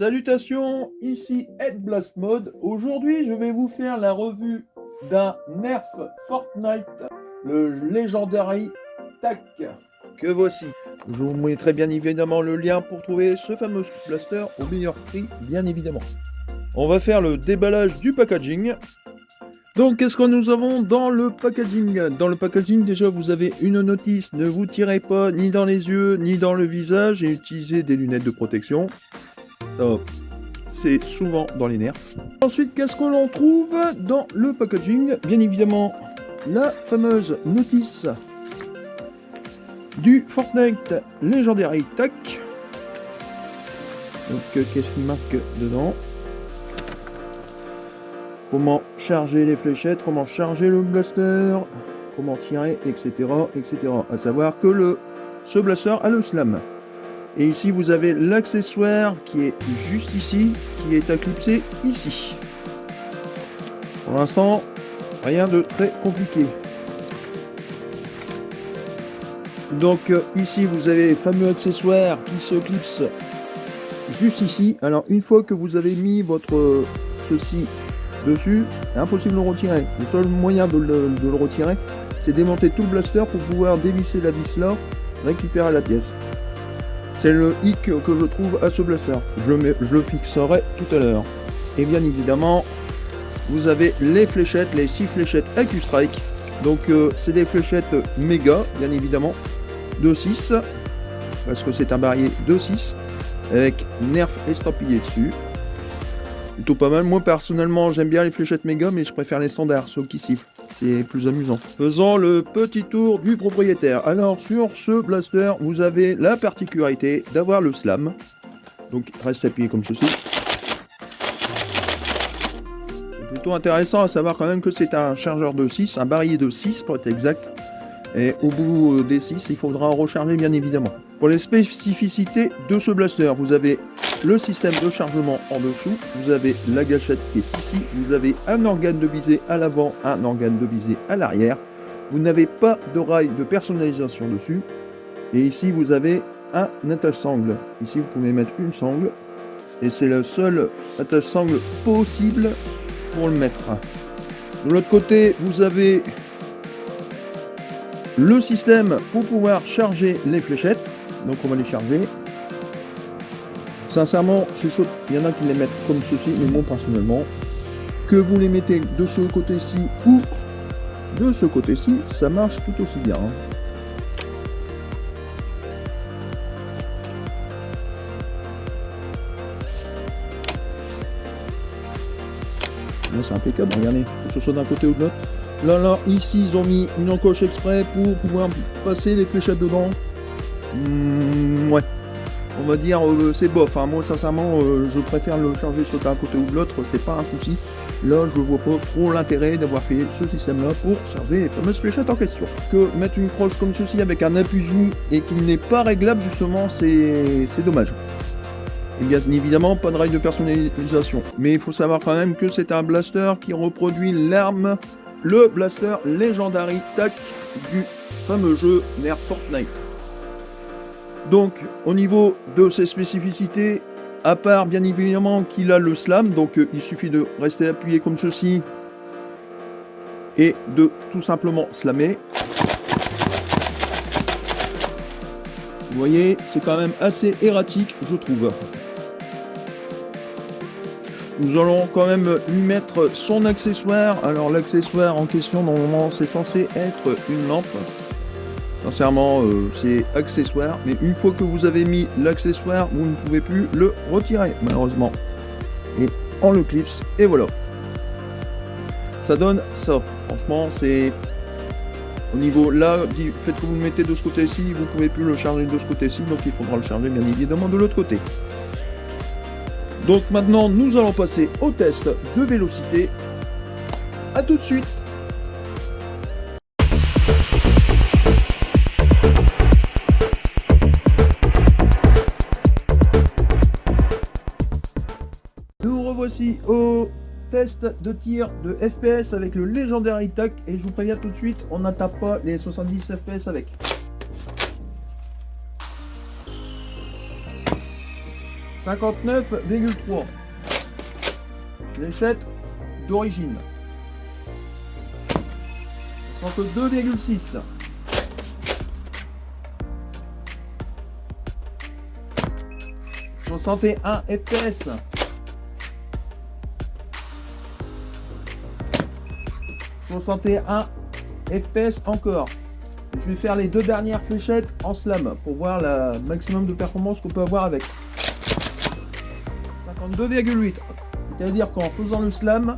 Salutations, ici Ed Blast Mode. Aujourd'hui, je vais vous faire la revue d'un nerf Fortnite, le Legendary Tac, que voici. Je vous mettrai bien évidemment le lien pour trouver ce fameux blaster au meilleur prix, bien évidemment. On va faire le déballage du packaging. Donc, qu'est-ce que nous avons dans le packaging? Dans le packaging, déjà, vous avez une notice. Ne vous tirez pas ni dans les yeux, ni dans le visage et utilisez des lunettes de protection. Ça, c'est souvent dans les nerfs. Ensuite, qu'est-ce que l'on trouve dans le packaging? Bien évidemment, la fameuse notice du Fortnite Legendary Tac. Donc, qu'est-ce qu'il marque dedans? Comment charger les fléchettes, comment charger le blaster, comment tirer, etc. etc. À savoir que ce blaster a le slam. Et ici, vous avez l'accessoire qui est juste ici, qui est clipsé ici. Pour l'instant, rien de très compliqué. Donc ici, vous avez le fameux accessoire qui se clipse juste ici. Alors, une fois que vous avez mis votre ceci dessus, c'est impossible de le retirer. Le seul moyen de le retirer, c'est démonter tout le blaster pour pouvoir dévisser la vis là, récupérer la pièce. C'est le hic que je trouve à ce blaster. Je le fixerai tout à l'heure. Et bien évidemment, vous avez les fléchettes, les 6 fléchettes AQ-Strike. Donc c'est des fléchettes méga, bien évidemment, de 6. Parce que c'est un barillet de 6. Avec nerf estampillé dessus. Plutôt pas mal. Moi personnellement, j'aime bien les fléchettes méga, mais je préfère les standards, ceux qui sifflent. C'est plus amusant. Faisons le petit tour du propriétaire. Alors sur ce blaster, vous avez la particularité d'avoir le slam. Donc reste appuyé comme ceci. C'est plutôt intéressant à savoir quand même que c'est un chargeur de 6, un barillet de 6 pour être exact. Et au bout des 6, il faudra en recharger bien évidemment. Pour les spécificités de ce blaster, vous avez le système de chargement en dessous, vous avez la gâchette qui est ici, vous avez un organe de visée à l'avant, un organe de visée à l'arrière. Vous n'avez pas de rail de personnalisation dessus. Et ici, vous avez un attache-sangle. Ici, vous pouvez mettre une sangle. Et c'est le seul attache-sangle possible pour le mettre. De l'autre côté, vous avez le système pour pouvoir charger les fléchettes. Donc on va les charger. Sincèrement, il y en a qui les mettent comme ceci, mais moi personnellement, que vous les mettez de ce côté-ci ou de ce côté-ci, ça marche tout aussi bien. Là c'est impeccable, regardez, que ce soit d'un côté ou de l'autre. Là, ici, ils ont mis une encoche exprès pour pouvoir passer les fléchettes dedans. Ouais. On va dire, c'est bof. Hein. Moi, sincèrement, je préfère le charger soit d'un côté ou de l'autre. C'est pas un souci. Là, je vois pas trop l'intérêt d'avoir fait ce système-là pour charger les fameuses fléchettes en question. Que mettre une crosse comme ceci avec un appui-joue et qu'il n'est pas réglable, justement, c'est dommage. Et bien évidemment, pas de rail de personnalisation. Mais il faut savoir quand même que c'est un blaster qui reproduit l'arme, le blaster Legendary Tac du fameux jeu nerf Fortnite. Donc, au niveau de ses spécificités, à part bien évidemment qu'il a le slam, donc il suffit de rester appuyé comme ceci et de tout simplement slammer. Vous voyez, c'est quand même assez erratique, je trouve. Nous allons quand même lui mettre son accessoire. Alors l'accessoire en question, normalement, c'est censé être une lampe. Sincèrement, c'est accessoire, mais une fois que vous avez mis l'accessoire, vous ne pouvez plus le retirer, malheureusement. Et on le clipse, et voilà. Ça donne ça. Franchement, c'est... Au niveau là, du fait que vous le mettez de ce côté-ci, vous ne pouvez plus le charger de ce côté-ci, donc il faudra le charger bien évidemment de l'autre côté. Donc maintenant, nous allons passer au test de vélocité. A tout de suite. Nous revoici au test de tir de FPS avec le Legendary Tac et je vous préviens tout de suite, on n'atteint pas les 70 FPS avec. 59,3. Fléchette d'origine. 62,6. 61 FPS. 61 FPS encore. Je vais faire les deux dernières fléchettes en slam pour voir le maximum de performance qu'on peut avoir avec. 52,8. C'est-à-dire qu'en faisant le slam,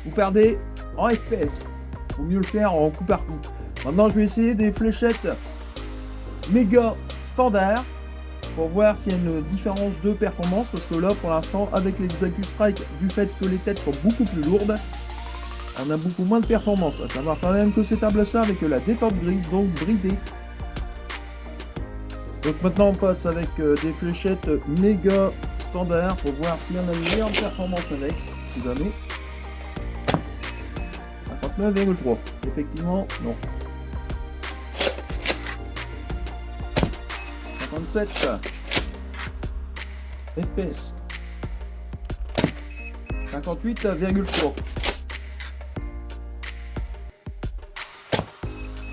vous perdez en FPS. Faut mieux le faire en coup par coup. Maintenant, je vais essayer des fléchettes méga standard pour voir s'il y a une différence de performance, parce que là, pour l'instant, avec les Accusstrike, du fait que les têtes sont beaucoup plus lourdes, on a beaucoup moins de performance. À savoir quand même que c'est un blaster avec la détente grise, donc bridée. Donc maintenant, on passe avec des fléchettes méga standard pour voir s'il y en a une meilleure performance avec. Si jamais. 59,3. Effectivement, non. 57 FPS. 58,3.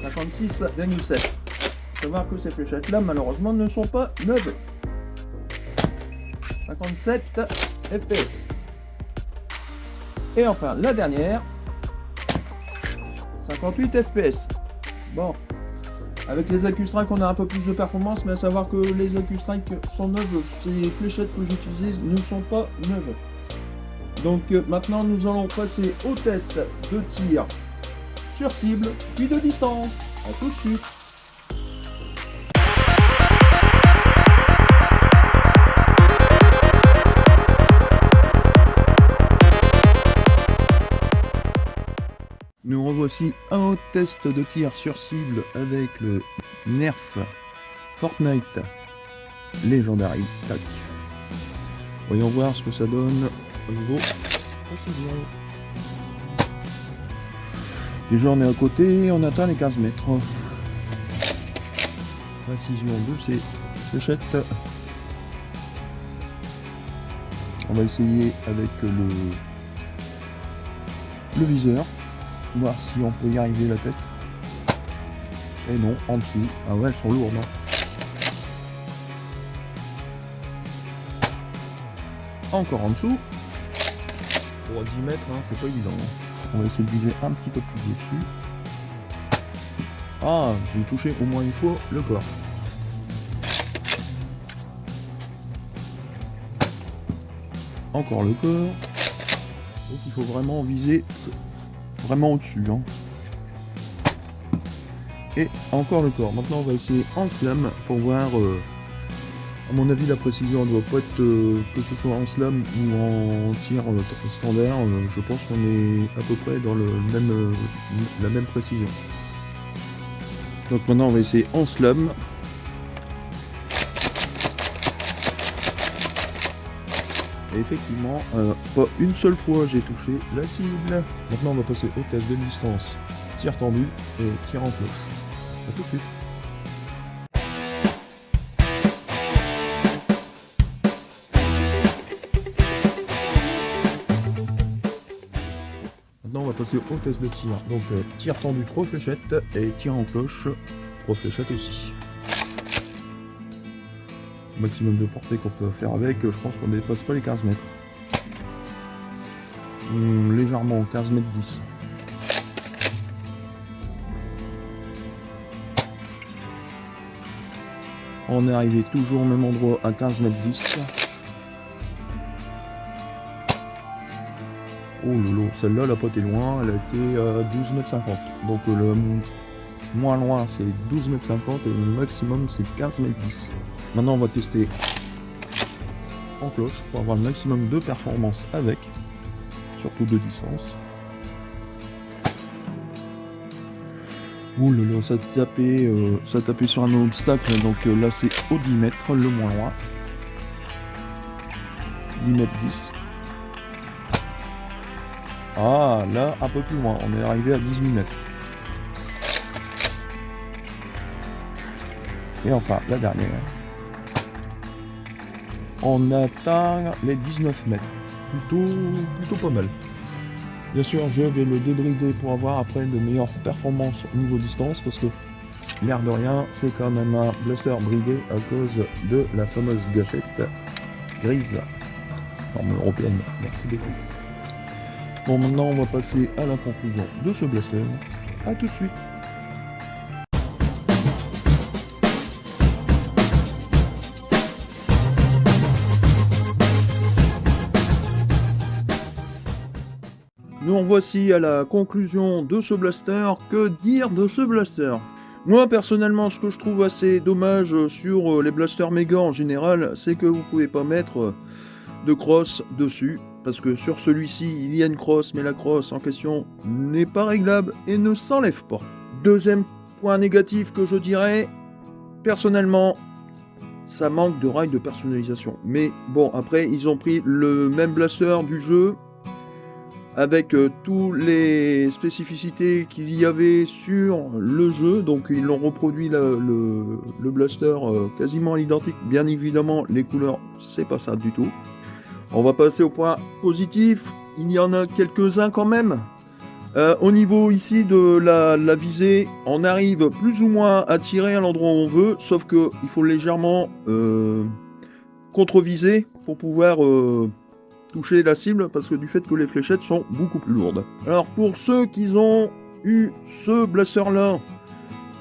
56,7. Faut savoir que ces fléchettes là malheureusement ne sont pas neuves. 57 FPS. Et enfin la dernière, 58 FPS. Bon, avec les Accusstrike on a un peu plus de performance, mais à savoir que les Accusstrike sont neuves, ces fléchettes que j'utilise ne sont pas neuves. Donc maintenant nous allons passer au test de tir sur cible, puis de distance. A tout de suite. Nous revoici au test de tir sur cible avec le Nerf Fortnite Legendary Tac. Voyons voir ce que ça donne au niveau précision. Déjà on est à côté, on atteint les 15 mètres. Précision de ces fléchettes. On va essayer avec le viseur. Voir si on peut y arriver la tête. Et non, en dessous. Ah ouais, elles sont lourdes. Hein. Encore en dessous. Pour 10 mètres, hein, c'est pas évident. On va essayer de viser un petit peu plus dessus. Ah, j'ai touché au moins une fois le corps. Encore le corps. Donc il faut vraiment viser vraiment au-dessus. Hein. Et encore le corps. Maintenant on va essayer en slam pour voir. À mon avis la précision ne doit pas être que ce soit en slam ou en tir standard. Je pense qu'on est à peu près dans la même précision. Donc maintenant on va essayer en slam. Et effectivement, pas une seule fois j'ai touché la cible. Maintenant on va passer au test de distance. Tir tendu et tir en cloche. A tout de suite. Maintenant on va passer au test de tir. Donc tir tendu 3 fléchettes et tir en cloche 3 fléchettes aussi. Maximum de portée qu'on peut faire avec, je pense qu'on ne dépasse pas les 15 mètres. Légèrement 15 mètres 10. On est arrivé toujours au même endroit à 15 mètres 10. Oh lolo, celle-là elle a pas été loin, elle a été à 12 mètres 50. Donc le moins loin c'est 12 mètres 50 et le maximum c'est 15 mètres 10. Maintenant on va tester en cloche pour avoir le maximum de performance avec, surtout de distance. Ouh là là, ça tapait sur un obstacle, donc là c'est au 10 mètres, le moins loin. 10 mètres 10. Ah là un peu plus loin, on est arrivé à 18 mètres. Et enfin la dernière. on atteint les 19 mètres. Plutôt pas mal. Bien sûr, je vais le débrider pour avoir après de meilleures performances au niveau distance, parce que l'air de rien, c'est quand même un blaster bridé à cause de la fameuse gâchette grise. Norme européenne, merci beaucoup. Bon, maintenant on va passer à la conclusion de ce blaster. A tout de suite. Nous en voici à la conclusion de ce blaster. Que dire de ce blaster? Moi personnellement, ce que je trouve assez dommage sur les blasters méga en général, c'est que vous pouvez pas mettre de crosse dessus, parce que sur celui-ci il y a une crosse, mais la crosse en question n'est pas réglable et ne s'enlève pas. Deuxième point négatif que je dirais, personnellement, ça manque de rails de personnalisation. Mais bon, après ils ont pris le même blaster du jeu, avec toutes les spécificités qu'il y avait sur le jeu, donc ils l'ont reproduit le blaster quasiment à l'identique. Bien évidemment, les couleurs, c'est pas ça du tout. On va passer au point positif, il y en a quelques-uns quand même. Au niveau ici de la visée, on arrive plus ou moins à tirer à l'endroit où on veut, sauf qu'il faut légèrement contre-viser pour pouvoir toucher la cible, parce que du fait que les fléchettes sont beaucoup plus lourdes. Alors pour ceux qui ont eu ce blaster là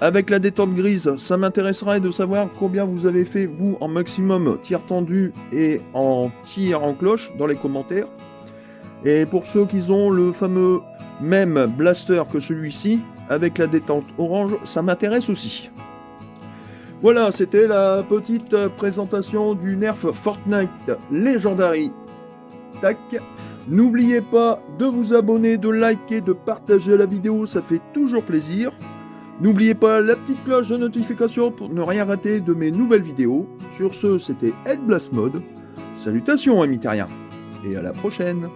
avec la détente grise, ça m'intéresserait de savoir combien vous avez fait vous en maximum tir tendu et en tir en cloche dans les commentaires. Et pour ceux qui ont le fameux même blaster que celui-ci avec la détente orange, ça m'intéresse aussi. Voilà, c'était la petite présentation du Nerf Fortnite Legendary. Tac. N'oubliez pas de vous abonner, de liker, de partager la vidéo, ça fait toujours plaisir. N'oubliez pas la petite cloche de notification pour ne rien rater de mes nouvelles vidéos. Sur ce, c'était Ed Blast Mode. Salutations amis terriens, et à la prochaine.